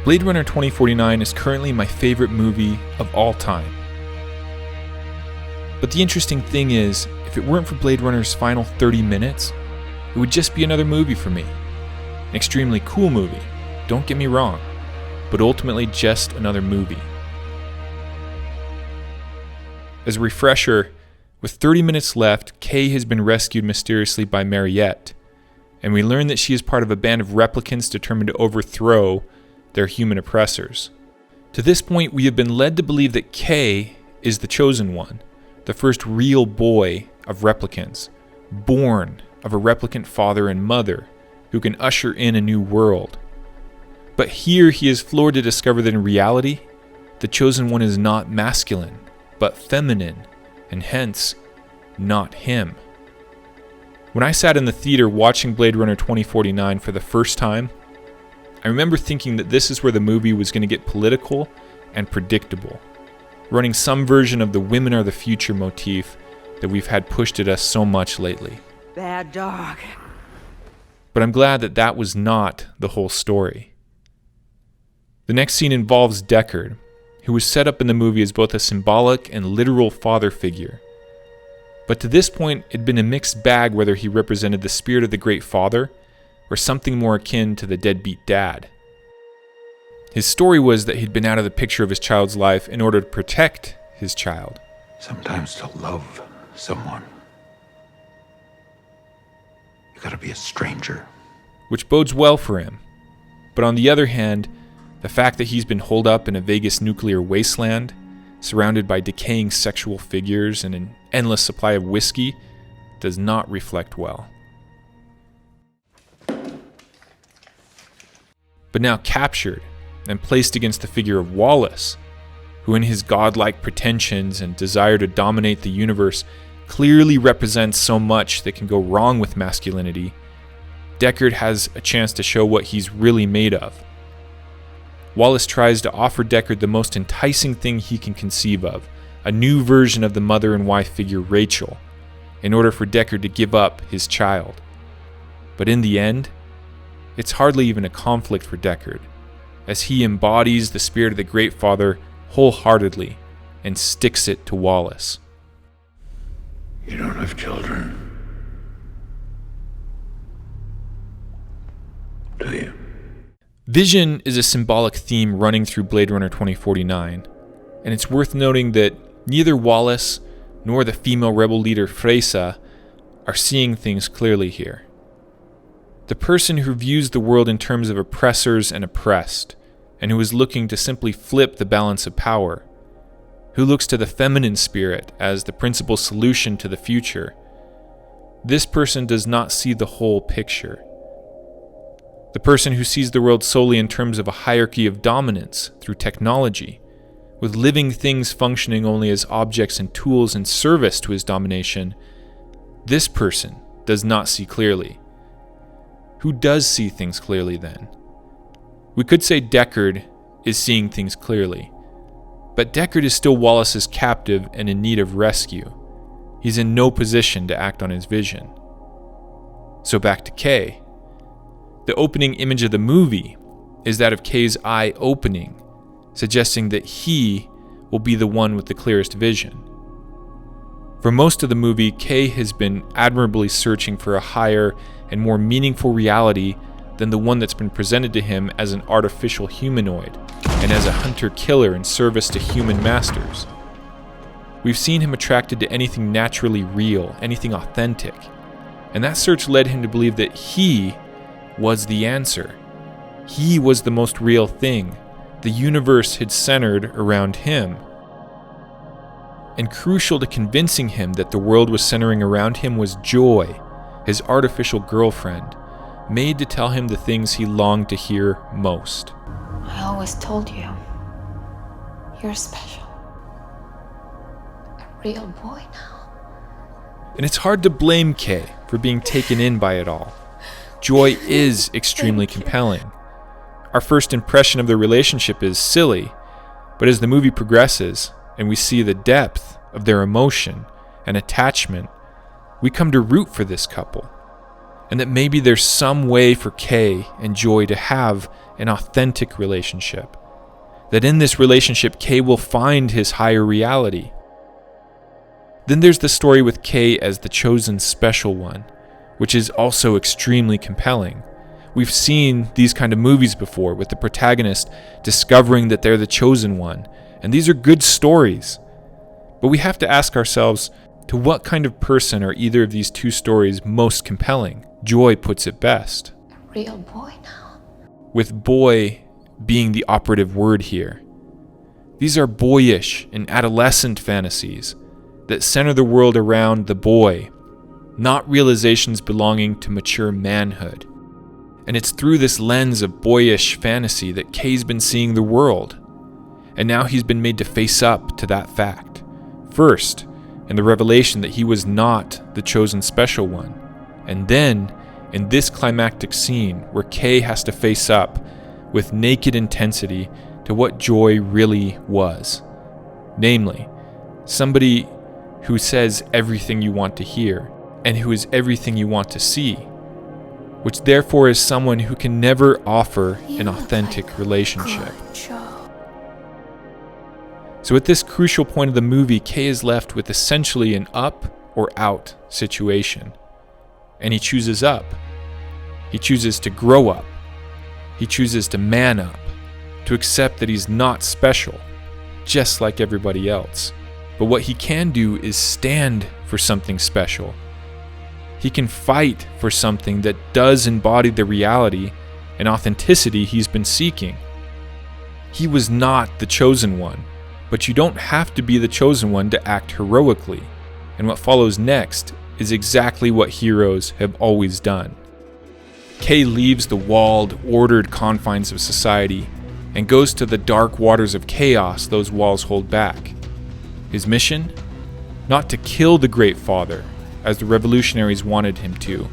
Blade Runner 2049 is currently my favorite movie of all time. But the interesting thing is, if it weren't for Blade Runner's final 30 minutes, it would just be another movie for me. An extremely cool movie, don't get me wrong, but ultimately just another movie. As a refresher, with 30 minutes left, Kay has been rescued mysteriously by Mariette, and we learn that she is part of a band of replicants determined to overthrow their human oppressors. To this point, we have been led to believe that Kay is the chosen one, the first real boy of replicants, born of a replicant father and mother who can usher in a new world. But here he is floored to discover that in reality, the chosen one is not masculine, but feminine, and hence, not him. When I sat in the theater watching Blade Runner 2049 for the first time, I remember thinking that this is where the movie was going to get political and predictable, running some version of the women are the future motif that we've had pushed at us so much lately. Bad dog. But I'm glad that that was not the whole story. The next scene involves Deckard, who was set up in the movie as both a symbolic and literal father figure. But to this point, it'd been a mixed bag whether he represented the spirit of the Great Father or something more akin to the deadbeat dad. His story was that he'd been out of the picture of his child's life in order to protect his child. Sometimes to love someone, you gotta be a stranger. Which bodes well for him. But on the other hand, the fact that he's been holed up in a Vegas nuclear wasteland, surrounded by decaying sexual figures and an endless supply of whiskey, does not reflect well. But now captured and placed against the figure of Wallace, who in his godlike pretensions and desire to dominate the universe clearly represents so much that can go wrong with masculinity, Deckard has a chance to show what he's really made of. Wallace tries to offer Deckard the most enticing thing he can conceive of, a new version of the mother and wife figure Rachel, in order for Deckard to give up his child. But in the end, it's hardly even a conflict for Deckard, as he embodies the spirit of the Great Father wholeheartedly and sticks it to Wallace. You don't have children, do you? Vision is a symbolic theme running through Blade Runner 2049, and it's worth noting that neither Wallace nor the female rebel leader Freysa are seeing things clearly here. The person who views the world in terms of oppressors and oppressed, and who is looking to simply flip the balance of power, who looks to the feminine spirit as the principal solution to the future, this person does not see the whole picture. The person who sees the world solely in terms of a hierarchy of dominance through technology, with living things functioning only as objects and tools in service to his domination, this person does not see clearly. Who does see things clearly then? We could say Deckard is seeing things clearly, but Deckard is still Wallace's captive and in need of rescue. He's in no position to act on his vision. So back to Kay. The opening image of the movie is that of Kay's eye opening, suggesting that he will be the one with the clearest vision. For most of the movie, Kay has been admirably searching for a higher and more meaningful reality than the one that's been presented to him as an artificial humanoid and as a hunter-killer in service to human masters. We've seen him attracted to anything naturally real, anything authentic, and that search led him to believe that he was the answer. He was the most real thing. The universe had centered around him. And crucial to convincing him that the world was centering around him was Joy, his artificial girlfriend, made to tell him the things he longed to hear most. I always told you, you're special. A real boy now. And it's hard to blame Kay for being taken in by it all. Joy is extremely compelling. Our first impression of the relationship is silly, but as the movie progresses and we see the depth of their emotion and attachment, we come to root for this couple. and that maybe there's some way for Kay and Joy to have an authentic relationship. That in this relationship, Kay will find his higher reality. Then there's the story with Kay as the chosen special one, which is also extremely compelling. We've seen these kind of movies before, with the protagonist discovering that they're the chosen one, and these are good stories. But we have to ask ourselves, to what kind of person are either of these two stories most compelling? Joy puts it best. A real boy now. With boy being the operative word here. These are boyish and adolescent fantasies that center the world around the boy, not realizations belonging to mature manhood. And it's through this lens of boyish fantasy that Kay's been seeing the world. And now he's been made to face up to that fact. First, in the revelation that he was not the chosen special one. And then, in this climactic scene where Kay has to face up with naked intensity to what Joy really was. Namely, somebody who says everything you want to hear and who is everything you want to see, which therefore is someone who can never offer an authentic relationship. So at this crucial point of the movie, Kay is left with essentially an up or out situation. And he chooses up. He chooses to grow up. He chooses to man up, to accept that he's not special, just like everybody else. But what he can do is stand for something special. He can fight for something that does embody the reality and authenticity he's been seeking. He was not the chosen one, but you don't have to be the chosen one to act heroically. And what follows next is exactly what heroes have always done. Kay leaves the walled, ordered confines of society and goes to the dark waters of chaos those walls hold back. His mission? Not to kill the Great Father, as the revolutionaries wanted him to,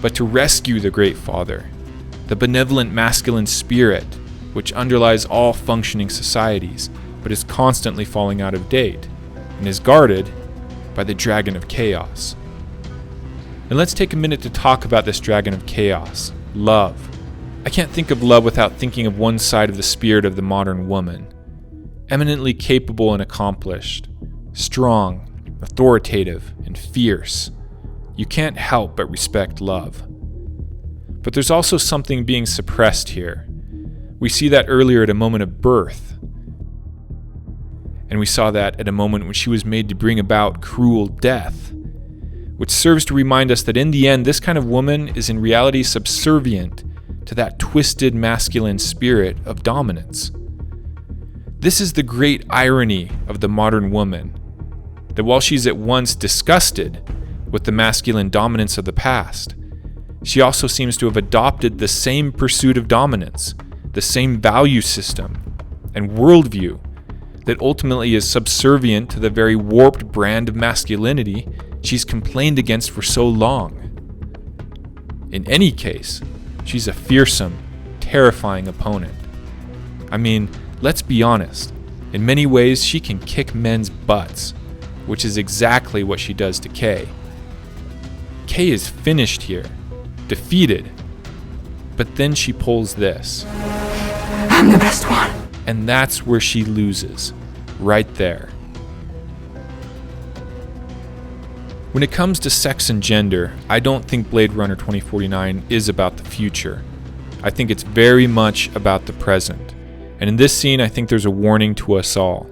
but to rescue the Great Father, the benevolent masculine spirit which underlies all functioning societies, but is constantly falling out of date, and is guarded by the Dragon of Chaos. And let's take a minute to talk about this Dragon of Chaos, love. I can't think of love without thinking of one side of the spirit of the modern woman. Eminently capable and accomplished, strong, authoritative, and fierce. You can't help but respect love. But there's also something being suppressed here. We see that earlier at a moment of birth. And we saw that at a moment when she was made to bring about cruel death, which serves to remind us that in the end, this kind of woman is in reality subservient to that twisted masculine spirit of dominance. This is the great irony of the modern woman, that while she's at once disgusted with the masculine dominance of the past, she also seems to have adopted the same pursuit of dominance, the same value system and worldview that ultimately is subservient to the very warped brand of masculinity she's complained against for so long. In any case, she's a fearsome, terrifying opponent. I mean, let's be honest, in many ways she can kick men's butts, which is exactly what she does to Kay. Kay is finished here, defeated, but then she pulls this. I'm the best one. And that's where she loses, right there. When it comes to sex and gender, I don't think Blade Runner 2049 is about the future. I think it's very much about the present. And in this scene, I think there's a warning to us all.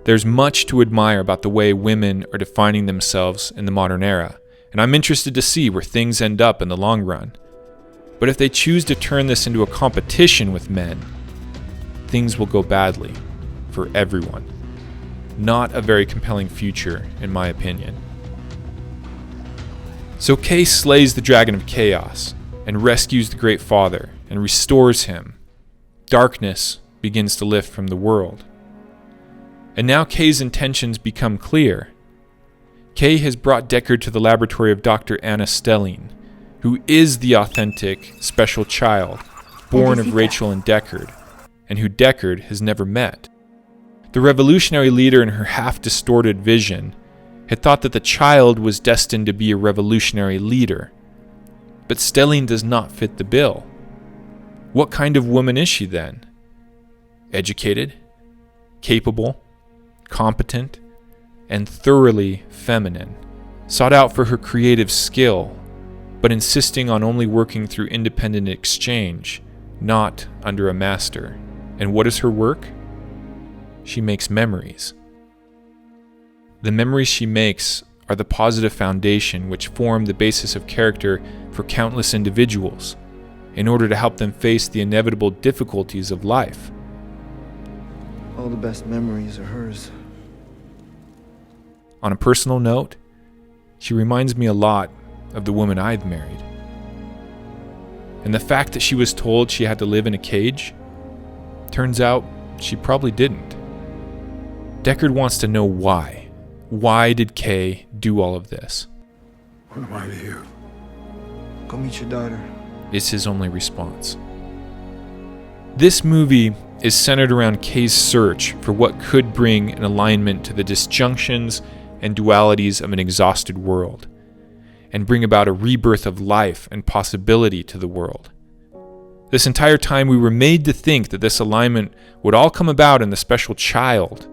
There's much to admire about the way women are defining themselves in the modern era, and I'm interested to see where things end up in the long run. But if they choose to turn this into a competition with men, things will go badly for everyone. Not a very compelling future, in my opinion. So Kay slays the Dragon of Chaos and rescues the Great Father and restores him. Darkness begins to lift from the world. And now Kay's intentions become clear. Kay has brought Deckard to the laboratory of Dr. Anna Stelling, who is the authentic special child born of Rachel and Deckard, and who Deckard has never met. The revolutionary leader, in her half-distorted vision, had thought that the child was destined to be a revolutionary leader, But Stelline does not fit the bill. What kind of woman is she then? Educated, capable, competent, and thoroughly feminine. Sought out for her creative skill, but insisting on only working through independent exchange, not under a master. And what is her work? She makes memories. The memories she makes are the positive foundation which form the basis of character for countless individuals in order to help them face the inevitable difficulties of life. All the best memories are hers. On a personal note, she reminds me a lot of the woman I've married. And the fact that she was told she had to live in a cage, turns out she probably didn't. Deckard wants to know why. Why did Kay do all of this? What am I to you? Go meet your daughter. Is his only response. This movie is centered around Kay's search for what could bring an alignment to the disjunctions and dualities of an exhausted world, and bring about a rebirth of life and possibility to the world. This entire time we were made to think that this alignment would all come about in the special child,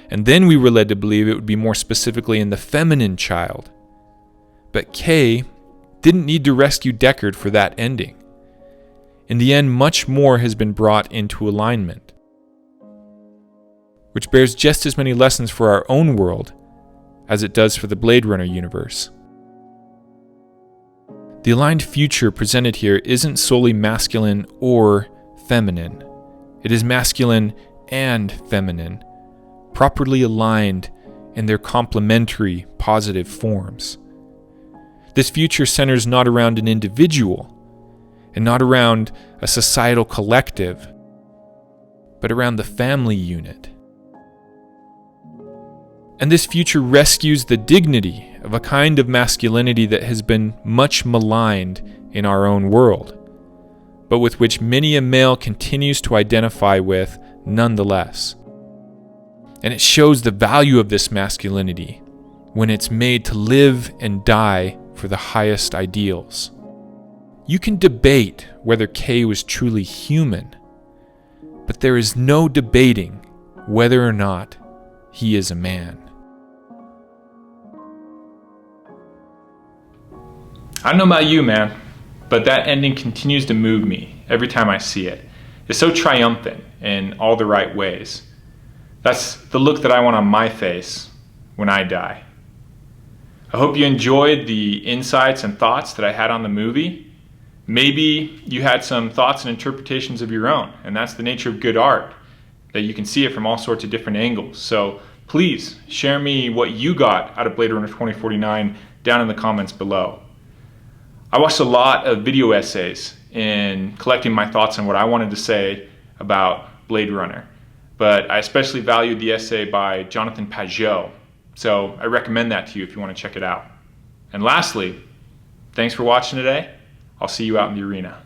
and then we were led to believe it would be more specifically in the feminine child. But Kay didn't need to rescue Deckard for that ending. In the end, much more has been brought into alignment, which bears just as many lessons for our own world as it does for the Blade Runner universe. The aligned future presented here isn't solely masculine or feminine. It is masculine and feminine, properly aligned in their complementary positive forms. This future centers not around an individual and not around a societal collective, but around the family unit. And this future rescues the dignity of a kind of masculinity that has been much maligned in our own world, but with which many a male continues to identify with nonetheless. And it shows the value of this masculinity when it's made to live and die for the highest ideals. You can debate whether Kay was truly human, but there is no debating whether or not he is a man. I don't know about you, man, but that ending continues to move me every time I see it. It's so triumphant in all the right ways. That's the look that I want on my face when I die. I hope you enjoyed the insights and thoughts that I had on the movie. Maybe you had some thoughts and interpretations of your own, and that's the nature of good art, that you can see it from all sorts of different angles. So please share me what you got out of Blade Runner 2049 down in the comments below. I watched a lot of video essays in collecting my thoughts on what I wanted to say about Blade Runner, but I especially valued the essay by Jonathan Pageau, so I recommend that to you if you want to check it out. And lastly, thanks for watching today. I'll see you out in the arena.